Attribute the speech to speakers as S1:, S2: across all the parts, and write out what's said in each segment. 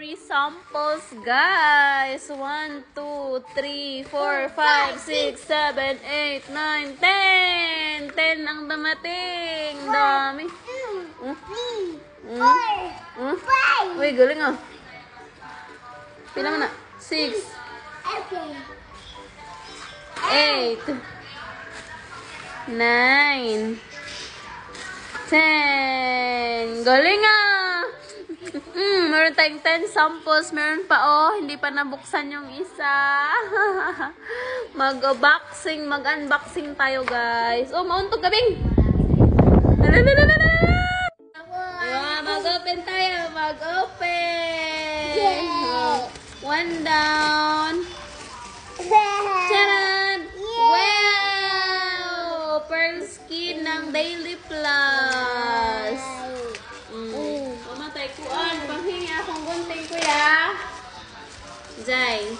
S1: free samples, guys. 1, 2, 3, 4, 5, 6, 7, 8, 9, 10. 10 ang dumating. Dami. Uy, galing ah. Pila mo na? 6, 8, 9, 10. Galing ah! Meron tayong 10 samples. Meron pa oh. Hindi pa nabuksan yung isa. Mag-unboxing tayo, guys. Oh, mauntog gabing. Ayun, mag-open tayo. Mag-open. Oh, 1 down. Charan! Wow! Pearl skin ng Daily Plus. Mamatay kuan. Panghingi akong gunting, kuya. Jai.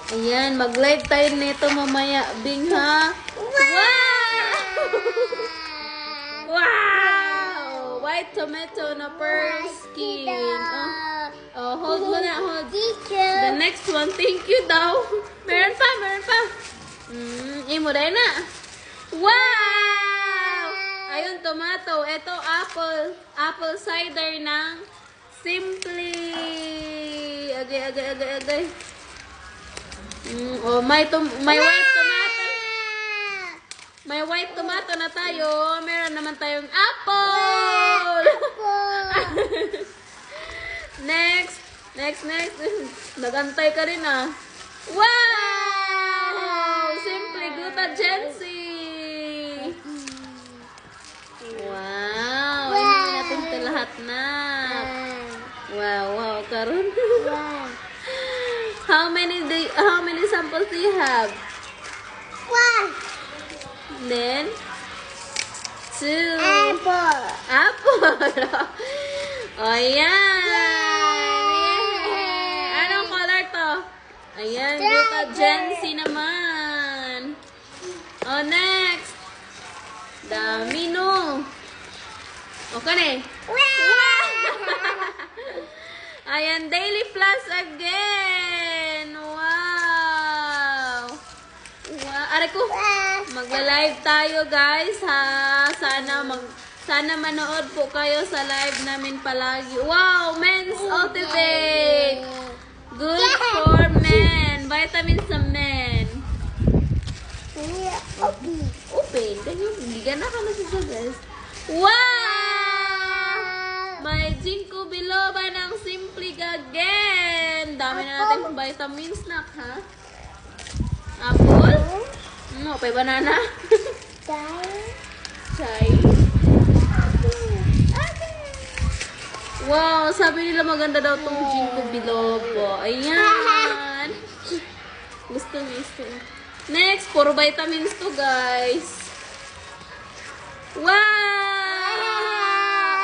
S1: Ayan, mag-live tayo nito mamaya. Bing, ha? Wow! Wow! White tomato na pearl skin. Oh, hold mo na, hold. The next one, thank you daw. Meron pa. Imo rin na. Wow! Ayun, tomato. Ito, apple. Apple cider ng Simply. Agay. Oh, may white tomato. May white tomato na tayo. Meron naman tayong apple. Next. Nagantay ka rin ah. Wow! Simply Glutagency. Wow! Hindi natin ito lahat na. Wow. Karun. How many samples do you have? 1. Then 2. Apple. Oh, yan. Anong color to? Ayan, Glutagency naman. Oh, next. Dami, no? Okay na eh. Wow! Ayan, Daily Plus again. Wow. Aray ko, magla-live tayo, guys, ha? Sana manood po kayo sa live namin palagi. Wow, Men's Ultimate. Good for men. Vitamins sa men. Open. Hindi ka na siya, guys. Wow! May ginkgo biloba ng Simply again. Dami na natin vitamins na, ha? Apple? No, pay banana. Chai. Wow, sabi nila maganda daw tong ginkgo biloba. Ayan. Gusto. Next, puro vitamins to, guys. Wow!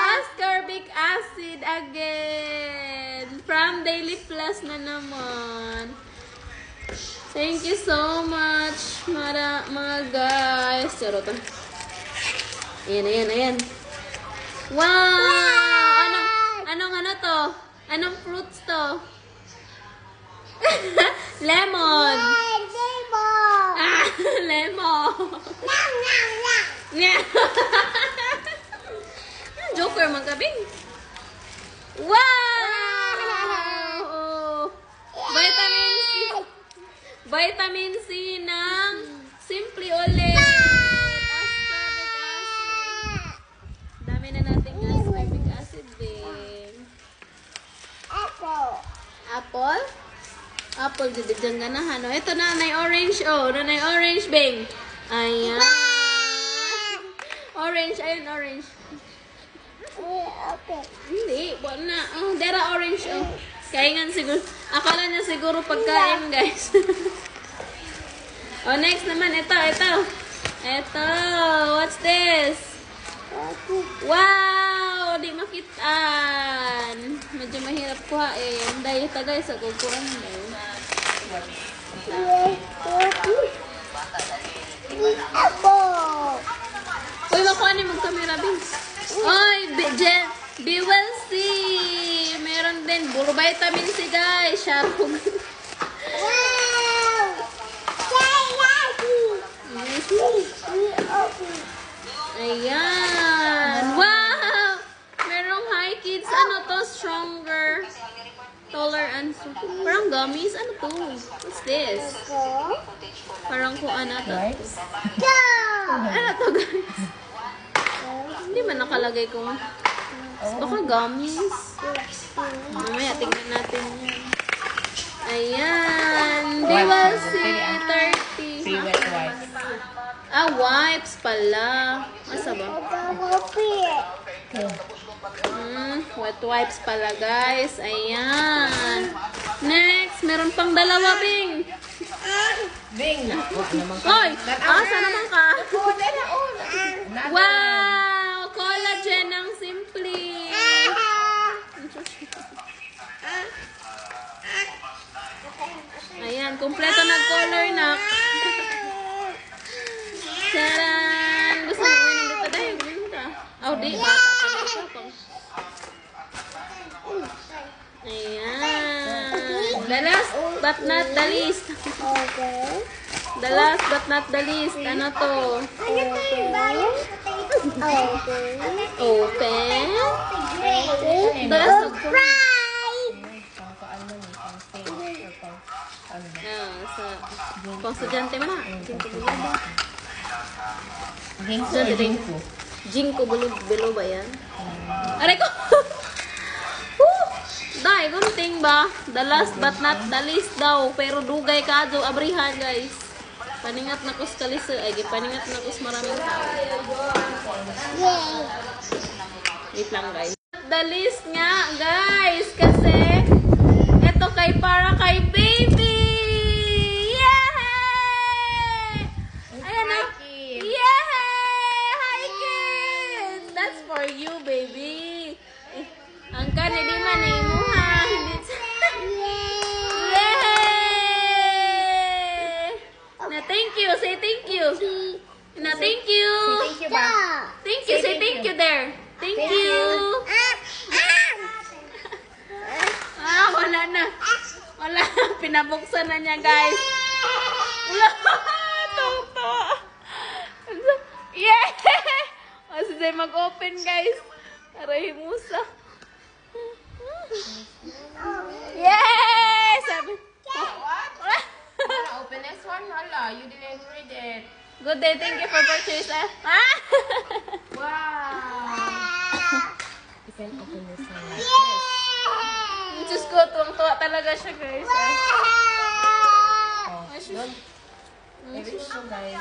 S1: Ascorbic acid again. From Daily Plus na naman. Thank you so much, mga guys. Charot. Ayan. Wow! Anong to? Anong fruits to? Lemon. Lemon. Joker magkabing. Wow! Vitamin C ng Simply ulit. Ascorbic acid. Dami na nating ascorbic acid din. Apple? Apple, dyan ka na, ano? Ito na, nanay orange, oh. Nanay orange, bing. Ayan. Orange, ayun, orange. Hindi, buwan na. Oh, dera orange, oh. Kaingan siguro. Akala niya siguro pagkain, guys. Oh, next naman, ito. What's this? Wow! Di makitaan. Medyo mahirap kuhain. Dahil ito, guys, sa kukuhan. Uy, makuha ni mag-camera, Bing. Oy, be will see. Meron din. vitamin. Puro vitamin C, guys. Sharog. Ayan. Wow! Merong Hi Kids. Ano to? Stronger. Taller and parang gummies. Ano to? What's this? Parang kung ano to. Ano to, guys? Hindi man nakalagay kung baka gummies. Mamaya, tingnan natin yan. Ayan. They will see 30. Ah, wipes pala. Asa ba? Wet wipes pala, guys. Ayan. Next, meron pang dalawa, Bing.
S2: Bing!
S1: Hoy! Asa naman ka? Wow! Collagen ng Simply. Ayan, kumpleto nag-color na. Charan! Gusto mo uminom dito dahil. Uminom ka. Oh, di. Bata pa na ito. Ayan. The last but not the least. The last but not the least. Ano to? Open. The last of sa pang estudyante man na. Jinko below ba yan? Aray ko! Dahil, gunting ba? The last but not the least daw. Pero dugay ka do abrihan, guys. Paningat na kus kalisa. Ay, paningat na kus maraming tao. Wait lang, guys. The list nga, guys. Kasi, ito para kay baby. Yay! Ayan na. Yay! Hi, kids! That's for you, baby. Ang kani di man ay muha. Yay! Na thank you. Say thank you. Na thank you.
S2: Thank you ba?
S1: Thank you. Say thank you there. Thank you. Ah, wala na. Wala. Pinabuksan na niya, guys. Wala. Toto. Yeah! O, si Zay mag-open, guys. Aray, musa. Yay! Sabi.
S2: Open this one, hala. You didn't read it.
S1: Good day. Thank you for purchase. Ah!
S2: Wow! You can open this one like this.
S1: Diyos ko, tuwang-tuwa talaga siya, guys.
S2: Oh, good. Maybe so, guys.